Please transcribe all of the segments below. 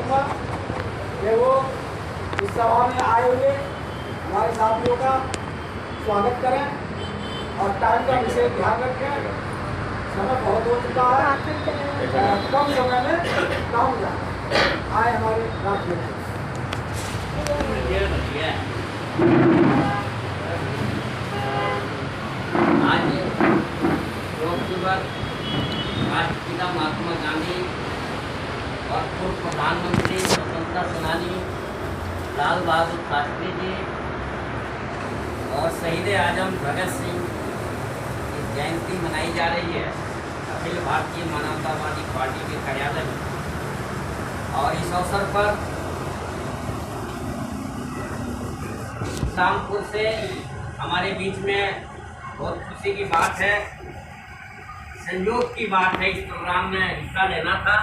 चाहूँगा कि वो इस सभा में आए हुए हमारे साथियों का स्वागत करें और टाइम का विशेष ध्यान रखें। समय बहुत हो चुका है, कम समय में काम जाए। आए हमारे राज्य आज अक्टूबर राष्ट्रपिता महात्मा गांधी और पूर्व प्रधानमंत्री स्वतंत्रता सेनानी लाल बहादुर शास्त्री जी और शहीद आजम भगत सिंह की जयंती मनाई जा रही है अखिल भारतीय मानवतावादी पार्टी के कार्यालय में। और इस अवसर पर शामपुर से हमारे बीच में बहुत खुशी की बात है, संयोग की बात है, इस प्रोग्राम में हिस्सा लेना था।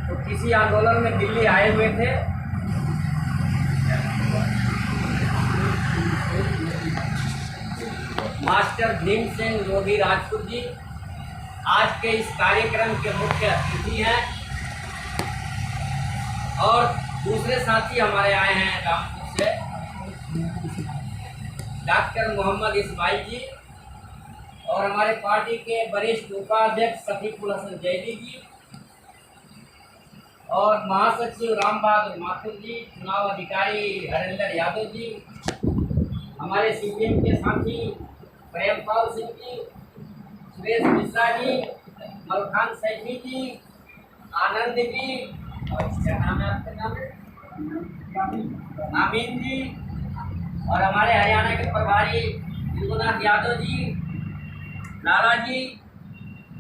तो किसी आंदोलन में दिल्ली आए हुए थे, मास्टर भीम सिंह योगी राजपूत जी आज के इस कार्यक्रम के मुख्य अतिथि हैं। और दूसरे साथी हमारे आए हैं रामपुर से, डॉक्टर मोहम्मद इस्माइल जी और हमारे पार्टी के वरिष्ठ उपाध्यक्ष शफीकुल हसन जैदी जी और महासचिव राम बहादुर माथुर जी, चुनाव अधिकारी हरेंद्र यादव जी, हमारे सीपीएम के साथी प्रेमपाल सिंह जी, सुरेश मिश्रा जी, मलखान सैफी जी, आनंद जी और क्या नाम है आपका? नाम नामीन जी और हमारे हरियाणा के प्रभारी युगनाथ यादव जी, लाला जी,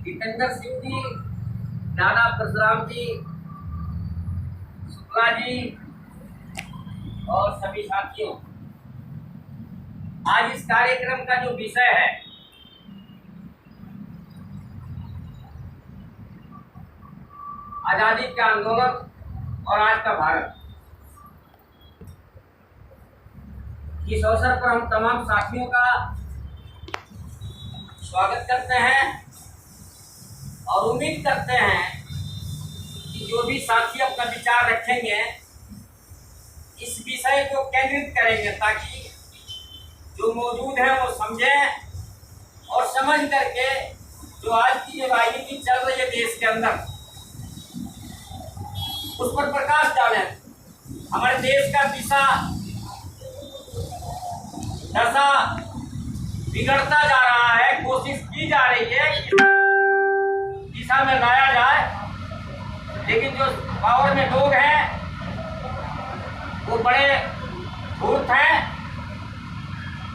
जितेंद्र सिंह जी, दादा परशुराम जी, शुक्ला जी और सभी साथियों। आज इस कार्यक्रम का जो विषय है आजादी का आंदोलन और आज का भारत, इस अवसर पर हम तमाम साथियों का स्वागत करते हैं और उम्मीद करते हैं कि जो भी साथी अपना विचार रखेंगे इस विषय को केंद्रित करेंगे ताकि जो मौजूद है वो समझें और समझ करके जो आज की जो राजनीति चल रही है देश के अंदर उस पर प्रकाश डालें। हमारे देश का दशा बिगड़ता जा रहा है, कोशिश की जा रही है कि दिशा में लाया जाए, लेकिन जो पावर में लोग हैं वो बड़े धूर्त हैं।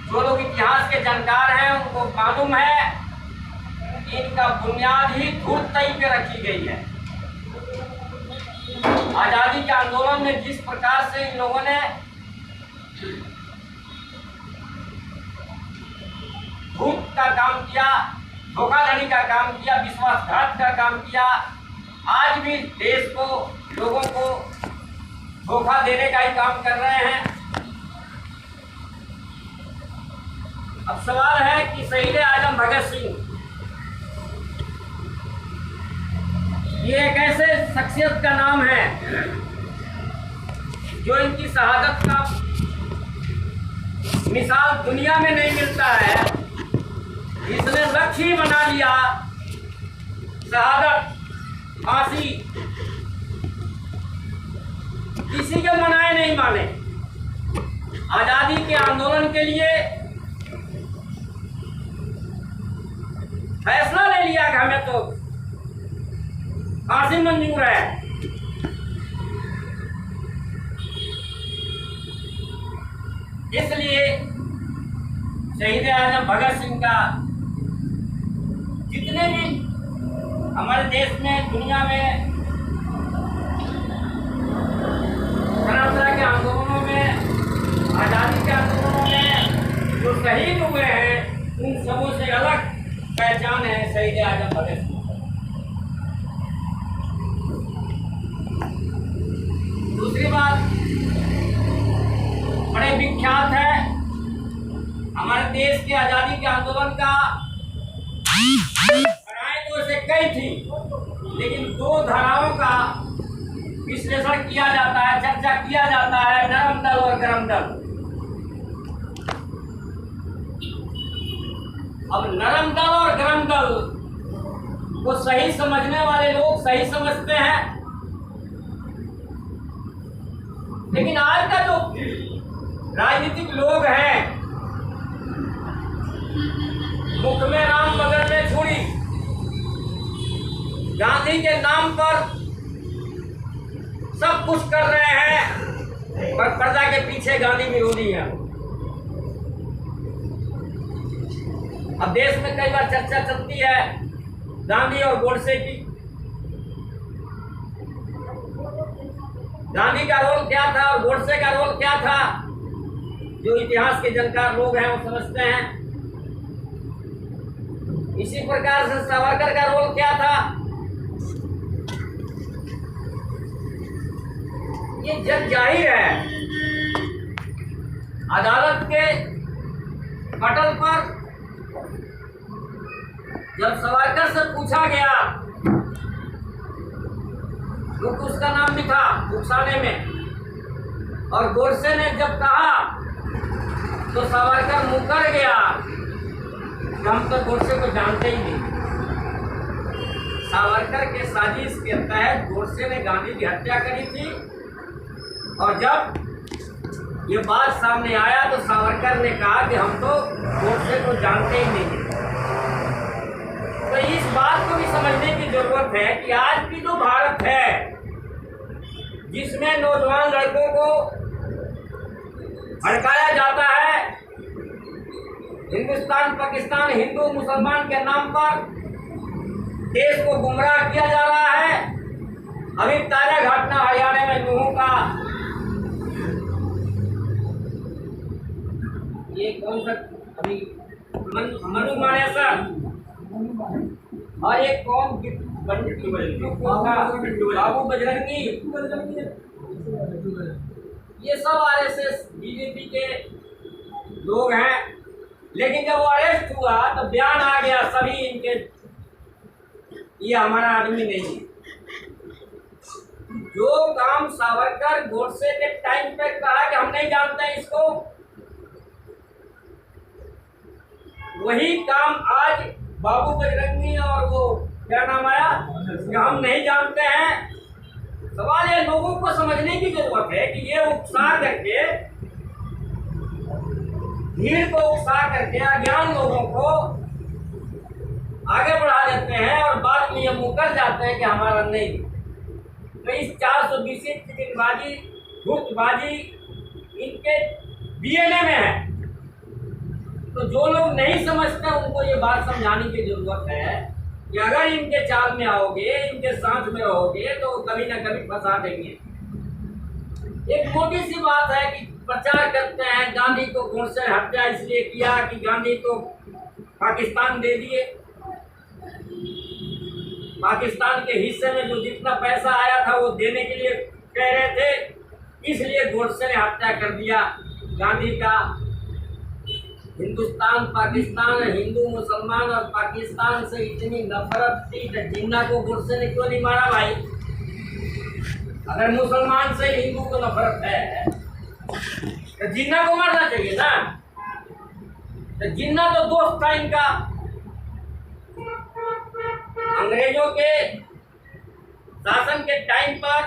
जो लोग इतिहास के जानकार हैं उनको मालूम है इनका बुनियाद ही धूर्तता पे रखी गई है। आजादी के आंदोलन में जिस प्रकार से इन लोगों ने धूर्त का काम किया, धोखाधड़ी का काम किया, विश्वासघात का काम किया, आज भी देश को, लोगों को धोखा देने का ही काम कर रहे हैं। अब सवाल है कि शहीद आजम भगत सिंह ये एक ऐसे शख्सियत का नाम है जो इनकी शहादत का मिसाल दुनिया में नहीं मिलता है। इसने लक्ष्य ही बना लिया शहादत, फांसी, किसी के मनाए नहीं माने। आजादी के आंदोलन के लिए फैसला ले लिया कि हमें तो फांसी मंजूर है। इसलिए शहीद आजम भगत सिंह का जितने भी हमारे देश में, दुनिया में तरह तरह के आंदोलनों में, आजादी के आंदोलनों में जो शहीद हुए हैं उन सबों से अलग पहचान है शहीद आजम भगत सिंह। दूसरी बात बड़े विख्यात है हमारे देश के आजादी के आंदोलन का। धाराएं तो ऐसे कई थी, लेकिन दो धाराओं का विश्लेषण किया जाता है, चर्चा किया जाता है नरम दल और गरम दल। अब नरम दल और गरम दल को सही समझने वाले लोग सही समझते हैं, लेकिन आज का जो राजनीतिक लोग हैं, मुख में राम बगल में छुरी, गांधी के नाम पर सब कुछ कर रहे हैं, पर पर्दा के पीछे गांधी विरोधी है। अब देश में कई बार चर्चा चलती है गांधी और गोडसे की। गांधी का रोल क्या था और गोडसे का रोल क्या था, जो इतिहास के जानकार लोग हैं वो समझते हैं। इसी प्रकार से सावरकर का रोल क्या था, ये जग जाहिर है। अदालत के पटल पर जब सावरकर से पूछा गया, क्योंकि उसका नाम भी था उकसाने में, और गोडसे ने जब कहा तो सावरकर मुकर गया कि हम तो गोडसे को जानते ही नहीं। सावरकर के साजिश के तहत गोडसे ने गांधी की हत्या करी थी, और जब ये बात सामने आया तो सावरकर ने कहा कि हम तो गोडसे को जानते ही नहीं। तो इस बात को भी समझने की जरूरत है कि आज की जो भारत है, जिसमें नौजवान लड़कों को भड़काया जाता है, हिंदुस्तान पाकिस्तान हिंदू मुसलमान के नाम पर देश को गुमराह किया जा रहा है। अभी ताजा घटना हरियाणा में नूहों का, ये कौन सा अभी मनु मानेसर और एक कौन बाबू बजरंगी, ये सब आरएसएस बीजेपी के लोग हैं। लेकिन जब वो अरेस्ट हुआ तो बयान आ गया सभी इनके, ये हमारा आदमी नहीं है। जो काम सावरकर गोडसे के टाइम पे कहा कि हम नहीं जानते हैं इसको, वही काम आज बाबू बजरंगी और वो क्या नाम आया कि हम नहीं जानते हैं। सवाल ये लोगों को समझने की जरूरत है कि ये उकसा करके, भीड़ को उकसा करके अज्ञान लोगों को आगे बढ़ा देते हैं और बाद में ये मुकर जाते हैं कि हमारा नहीं। तो इस 420 चिकनबाजी, धूर्तबाजी इनके डीएनए में है। तो जो लोग नहीं समझते उनको ये बात समझाने की जरूरत है कि अगर इनके चाल में आओगे, इनके साथ में रहोगे तो कभी ना कभी फंसा देंगे। एक मोटी सी बात है कि प्रचार करते हैं गांधी को गोडसे हत्या इसलिए किया कि गांधी को पाकिस्तान दे दिए, पाकिस्तान के हिस्से में जो जितना पैसा आया था वो देने के लिए कह रहे थे, इसलिए गोडसे ने हत्या कर दिया। गांधी का हिंदुस्तान पाकिस्तान, हिंदू मुसलमान और पाकिस्तान से इतनी नफरत थी तो जिन्ना को गोडसे ने क्यों नहीं मारा भाई? अगर मुसलमान से हिंदू को नफरत है तो जिन्ना को मारना चाहिए ना। तो जिन्ना तो दोस्त था इनका। अंग्रेजों के शासन के टाइम पर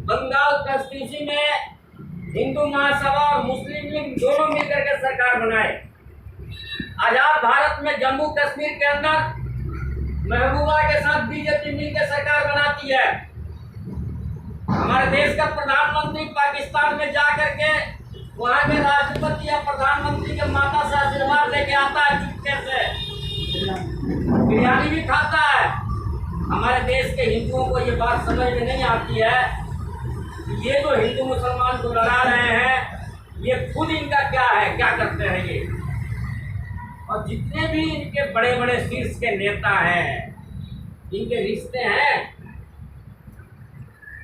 बंगाल कॉन्स्टिट्यूशन में हिंदू महासभा और मुस्लिम लीग दोनों मिलकर के सरकार बनाए। आजाद भारत में जम्मू कश्मीर के अंदर महबूबा के साथ बीजेपी मिलकर सरकार बनाती है। हमारे देश का प्रधानमंत्री पाकिस्तान में जाकर के वहाँ के राष्ट्रपति या प्रधानमंत्री के माता से आशीर्वाद लेके आता है, चुपके से बिरयानी भी खाता है। हमारे देश के हिंदुओं को ये बात समझ में नहीं आती है कि ये जो हिंदू मुसलमान को लड़ा रहे हैं, ये खुद इनका क्या है, क्या करते हैं ये। और जितने भी इनके बड़े बड़े शीर्ष के नेता हैं, इनके रिश्ते हैं,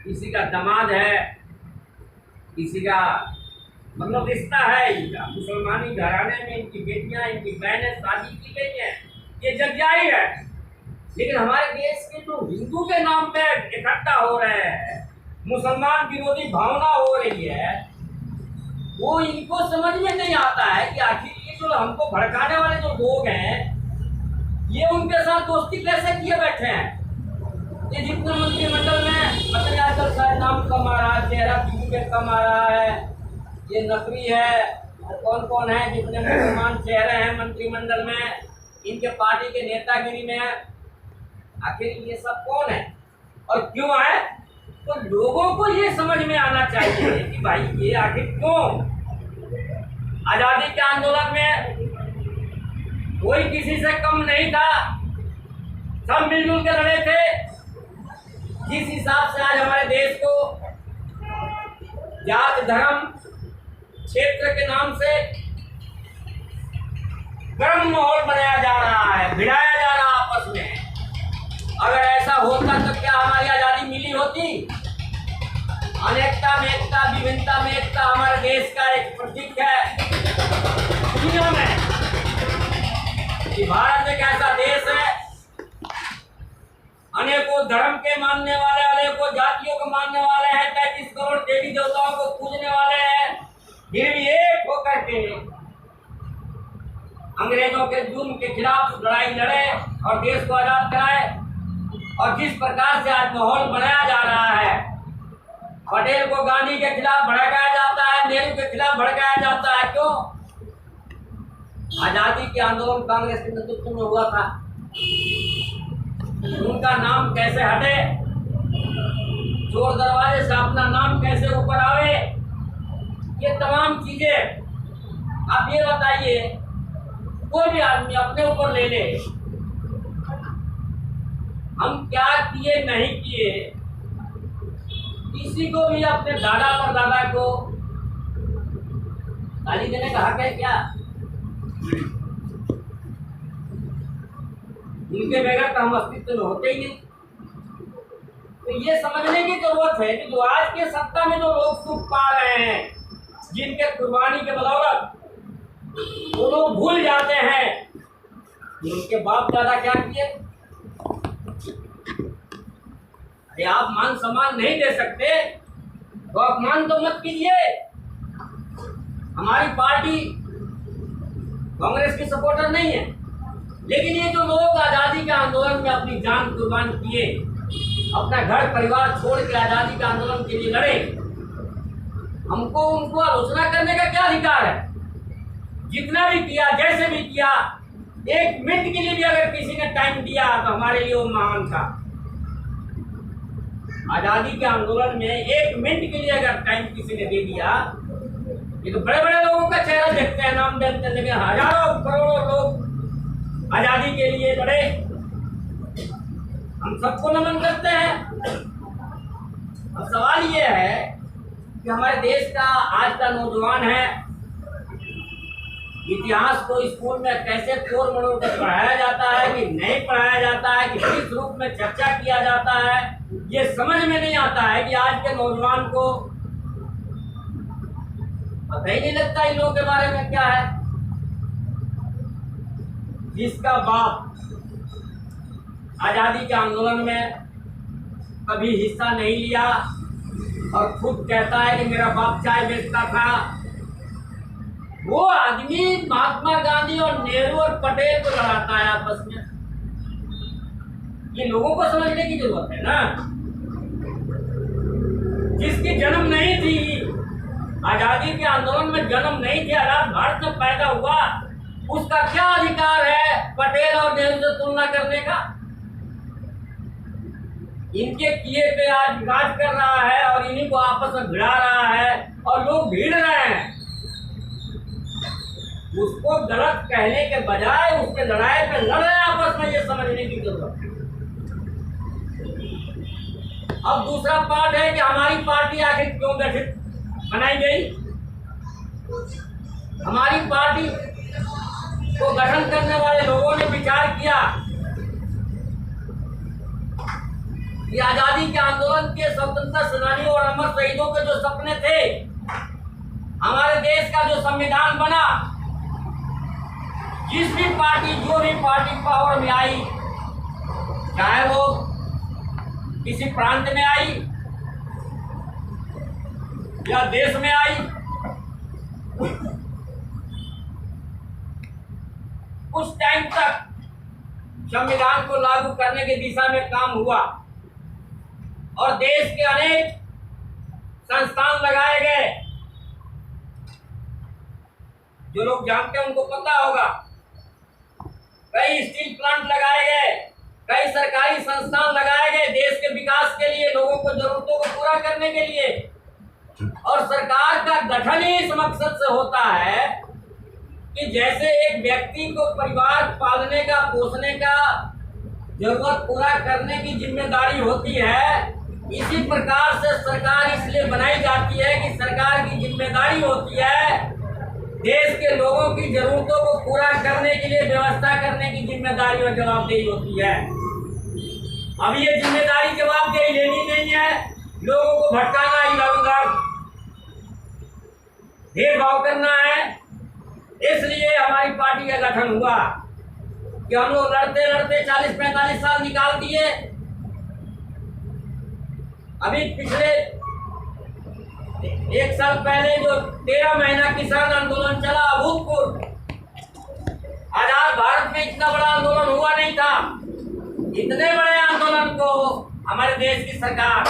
किसी का दामाद है, किसी का मतलब रिश्ता है इनका, मुसलमानी घराने में इनकी बेटियां, इनकी बहनें शादी की गई हैं, ये जग जाहिर है। लेकिन हमारे देश के जो हिंदू के नाम पे इकट्ठा हो रहे हैं, मुसलमान विरोधी भावना हो रही है, वो इनको समझ में नहीं आता है कि आखिर ये जो हमको भड़काने वाले जो लोग हैं, ये उनके साथ दोस्ती कैसे किए बैठे हैं। ये जितने मंत्रिमंडल में पता नहीं आजकल शायद नाम कम आ रहा है, चेहरा किसी पे कम आ रहा है, ये नकवी है, कौन कौन है जितने मुसलमान चेहरे हैं मंत्रिमंडल में, इनके पार्टी के नेतागिरी में, आखिर ये सब कौन है और क्यों है। तो लोगों को ये समझ में आना चाहिए कि भाई ये आखिर क्यों। आजादी के आंदोलन में कोई किसी से कम नहीं था, सब मिलजुल के लड़े थे। जिस हिसाब से आज हमारे देश को जात धर्म क्षेत्र के नाम से गर्म माहौल बनाया जा रहा है, भिड़ाया जा रहा आपस में, अगर ऐसा होता तो क्या हमारी आजादी मिली होती। अनेकता में एकता, विभिन्नता में एकता हमारे देश का एक प्रतीक है दुनिया में कि भारत एक ऐसा देश है, अनेकों धर्म के मानने वाले, अनेकों जातियों को मानने वाले हैं, 33 करोड़ देवी देवताओं को पूजने वाले हैं, फिर भी एक होकर के अंग्रेजों के जुल्म के खिलाफ लड़ाई लड़े और देश को आजाद कराए। और जिस प्रकार से आज माहौल बनाया जा रहा है, पटेल को गांधी के खिलाफ भड़काया जाता है, नेहरू के खिलाफ भड़काया जाता है, क्यों। आजादी के आंदोलन कांग्रेस के नेतृत्व में हुआ था, उनका नाम कैसे हटे, चोर दरवाजे से अपना नाम कैसे ऊपर आवे, ये तमाम चीजें आप ये बताइए, कोई भी आदमी अपने ऊपर ले ले, हम क्या किए नहीं किए, किसी को भी अपने दादा परदादा को गाली देने का हक है क्या। उनके बगैर तो हम अस्तित्व में होते ही नहीं। तो ये समझने की जरूरत है कि जो आज के सत्ता में जो लोग सुख पा रहे हैं, जिनके कुर्बानी के बदौलत वो लोग भूल जाते हैं कि उनके बाप दादा क्या किए। अरे आप मान सम्मान नहीं दे सकते तो अपमान तो मत कीजिए। हमारी पार्टी कांग्रेस की सपोर्टर नहीं है, लेकिन ये जो लोग आजादी के आंदोलन में अपनी जान कुर्बान किए, अपना घर परिवार छोड़ के आजादी के आंदोलन के लिए लड़े, हमको उनको आलोचना करने का क्या अधिकार है। जितना भी किया, जैसे भी किया, एक मिनट के लिए भी अगर किसी ने टाइम दिया तो हमारे लिए वो महान था। आजादी के आंदोलन में एक मिनट के लिए अगर टाइम किसी ने दे दिया, ये तो बड़े बड़े लोगों का चेहरा देखते हैं, नाम देखते हैं, लेकिन हजारों करोड़ों लोग आजादी के लिए लड़े, हम सबको नमन करते हैं। अब सवाल ये है कि हमारे देश का आज का नौजवान है, इतिहास को स्कूल में कैसे तोड़ मरोड़ कर पढ़ाया जाता है कि नहीं पढ़ाया जाता है, कि किस रूप में चर्चा किया जाता है, ये समझ में नहीं आता है कि आज के नौजवान को पता ही नहीं लगता इन लोगों के बारे में क्या है। जिसका बाप आजादी के आंदोलन में कभी हिस्सा नहीं लिया और खुद कहता है कि मेरा बाप चाय बेचता था, वो आदमी महात्मा गांधी और नेहरू और पटेल को लड़ाता है आपस में। ये लोगों को समझने की जरूरत है ना। जिसकी जन्म नहीं थी, आजादी के आंदोलन में जन्म नहीं थे, आजाद भारत में पैदा हुआ, उसका क्या अधिकार है पटेल और नेहरू से तुलना करने का। इनके किए पे आज राज कर रहा है और इन्हीं को आपस में भिड़ा रहा है और लोग भीड़ रहे हैं। उसको गलत कहने के बजाय उसके लड़ाई पे लड़ रहे हैं आपस में, ये समझने की जरूरत है। अब दूसरा पार्ट है कि हमारी पार्टी आखिर क्यों गठित बनाई गई। हमारी पार्टी को गठन करने वाले लोगों ने विचार किया कि आजादी के आंदोलन के स्वतंत्रता सेनानियों और अमर शहीदों के जो सपने थे, हमारे देश का जो संविधान बना, जिस भी पार्टी जो भी पार्टी पावर में आई, चाहे वो किसी प्रांत में आई, या देश में आई, कुछ टाइम तक संविधान को लागू करने की दिशा में काम हुआ और देश के अनेक संस्थान लगाए गए। जो लोग जानते हैं उनको पता होगा, कई स्टील प्लांट लगाए गए, कई सरकारी संस्थान लगाए गए देश के विकास के लिए, लोगों को जरूरतों को पूरा करने के लिए। और सरकार का गठन ही इस मकसद से होता है कि जैसे एक व्यक्ति को परिवार पालने का, पोषने का, जरूरत पूरा करने की जिम्मेदारी होती है, इसी प्रकार से सरकार इसलिए बनाई जाती है कि सरकार की जिम्मेदारी होती है देश के लोगों की जरूरतों को पूरा करने के लिए व्यवस्था करने की जिम्मेदारी और जवाबदेही होती है। अब ये जिम्मेदारी जवाबदेही लेनी नहीं है, लोगों को भटकाना, इधर उधर भेदभाव करना है। इसलिए हमारी पार्टी का गठन हुआ कि हम लोग लड़ते लड़ते 40-45 साल निकाल दिए। अभी पिछले 1 साल पहले जो 13 महीना किसान आंदोलन चला अभूतपूर्व, आजाद भारत में इतना बड़ा आंदोलन हुआ नहीं था। इतने बड़े आंदोलन को हमारे देश की सरकार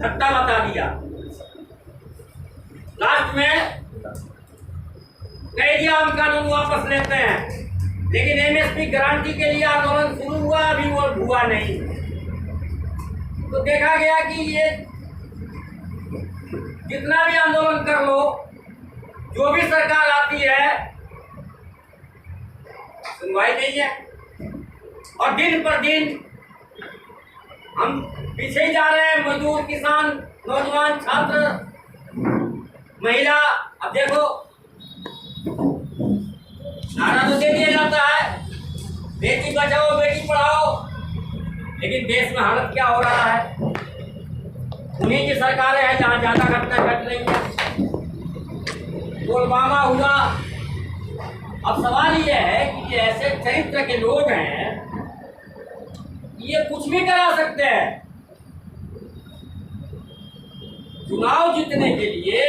धक्का बता दिया। लास्ट में कह दिया हम कानून वापस लेते हैं, लेकिन एमएसपी गारंटी के लिए आंदोलन शुरू हुआ, अभी वो हुआ नहीं। तो देखा गया कि ये जितना भी आंदोलन कर लो, जो भी सरकार आती है सुनवाई नहीं है और दिन पर दिन हम पीछे ही जा रहे हैं। मजदूर, किसान, नौजवान, छात्र, महिला, अब देखो नारा तो दे दिया जाता है बेटी बचाओ बेटी पढ़ाओ, लेकिन देश में हालत क्या हो रहा है? उन्हीं की सरकारें हैं जहाँ ज्यादा घटना घट रही है। पुलवामा हुआ। अब सवाल ये है कि ये ऐसे चरित्र के लोग हैं, ये कुछ भी करा सकते हैं। चुनाव जीतने के लिए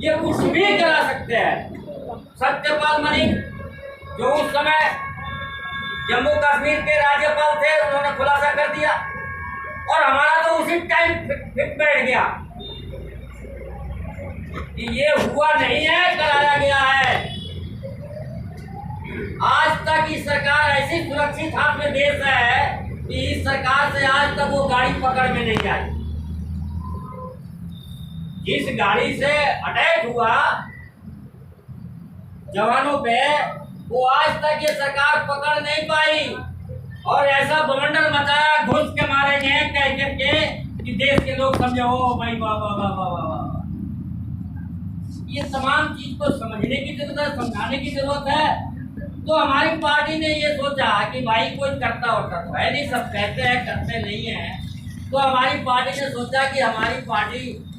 ये कुछ भी करा सकते हैं। सत्यपाल मलिक जो उस समय जम्मू कश्मीर के राज्यपाल थे, उन्होंने खुलासा कर दिया और हमारा तो उसी टाइम फिट बैठ गया कि ये हुआ नहीं है, कराया गया है। आज तक इस सरकार ऐसी सुरक्षित हाथ में देश है कि इस सरकार से आज तक वो गाड़ी पकड़ में नहीं आई। जिस गाड़ी से अटैक हुआ जवानों पे, वो आज तक ये सरकार पकड़ नहीं पाई और ऐसा बवंडर मचाया, घुस के मारेंगे कह के कि देश के लोग समझे हो भाई वाह वाह वाह वाह वाह। ये तमाम चीज को समझने की जरूरत है, समझाने की जरूरत है। तो हमारी पार्टी ने ये सोचा कि भाई कोई करता होता तो है नहीं, सब कहते हैं करते नहीं है। तो हमारी पार्टी ने सोचा कि हमारी पार्टी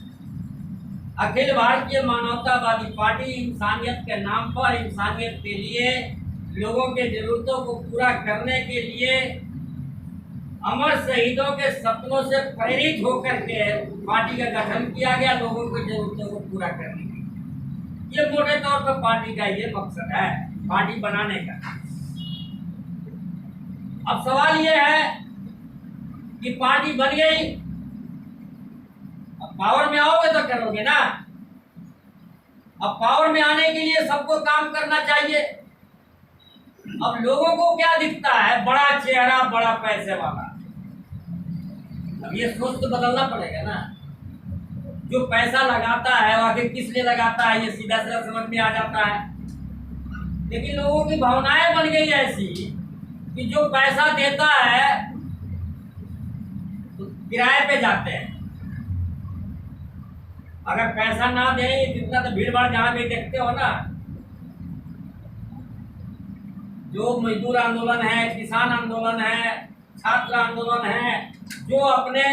अखिल भारतीय मानवतावादी पार्टी इंसानियत के नाम पर, इंसानियत के लिए, लोगों के जरूरतों को पूरा करने के लिए, अमर शहीदों के सपनों से प्रेरित होकर के पार्टी का गठन किया गया, लोगों की जरूरतों को पूरा करने के लिए। ये मोटे तौर पर पार्टी का ये मकसद है, पार्टी बनाने का। अब सवाल ये है कि पार्टी बन गई, अब पावर में आओगे तो करोगे ना। अब पावर में आने के लिए सबको काम करना चाहिए। अब लोगों को क्या दिखता है? बड़ा चेहरा, बड़ा पैसे वाला। अब ये सोच तो बदलना पड़ेगा ना। जो पैसा लगाता है वो आखिर किस लिए लगाता है, ये सीधा सीधा समझ में आ जाता है। लेकिन लोगों की भावनाएं बन गई ऐसी कि जो पैसा देता है तो किराए पे जाते हैं। अगर पैसा ना दे, जितना तो भीड़ भाड़ जहां भी देखते हो ना, जो मजदूर आंदोलन है, किसान आंदोलन है, छात्र आंदोलन है, जो अपने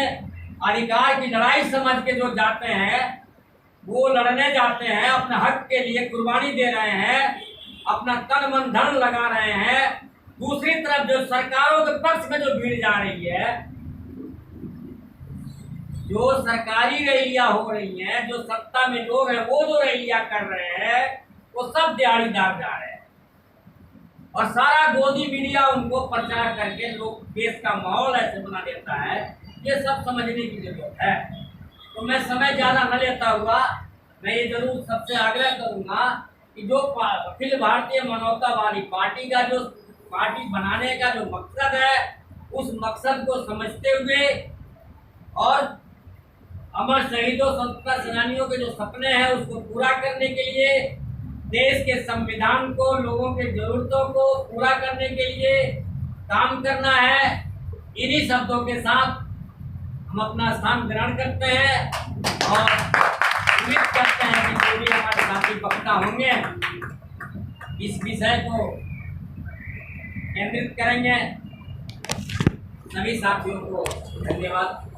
अधिकार की लड़ाई समझ के जो जाते हैं, वो लड़ने जाते हैं, अपने हक के लिए कुर्बानी दे रहे हैं, अपना तन मन धन लगा रहे हैं, दूसरी तरफ जो सरकारों के पक्ष में जो भीड़ जा रही है, जो सरकारी रैलियां हो रही हैं, जो सत्ता में लोग हैं वो जो रैलियां कर रहे हैं, वो सब दिहाड़ीदार जा रहे हैं और सारा गोदी मीडिया उनको प्रचार करके लोग देश का माहौल ऐसे बना देता है। ये सब समझने की जरूरत है। तो मैं समय ज़्यादा न लेता हुआ मैं ये जरूर सबसे आग्रह करूँगा कि जो अखिल भारतीय मानवतावादी पार्टी का जो पार्टी बनाने का जो मकसद है, उस मकसद को समझते हुए और अमर शहीदों स्वतंत्रता सेनानियों के जो सपने हैं उसको पूरा करने के लिए, देश के संविधान को, लोगों के जरूरतों को पूरा करने के लिए काम करना है। इन्हीं शब्दों के साथ हम अपना स्थान ग्रहण करते हैं और उम्मीद करते हैं कि जो भी हमारे साथी वक्ता होंगे इस विषय को केंद्रित करेंगे। सभी साथियों को धन्यवाद।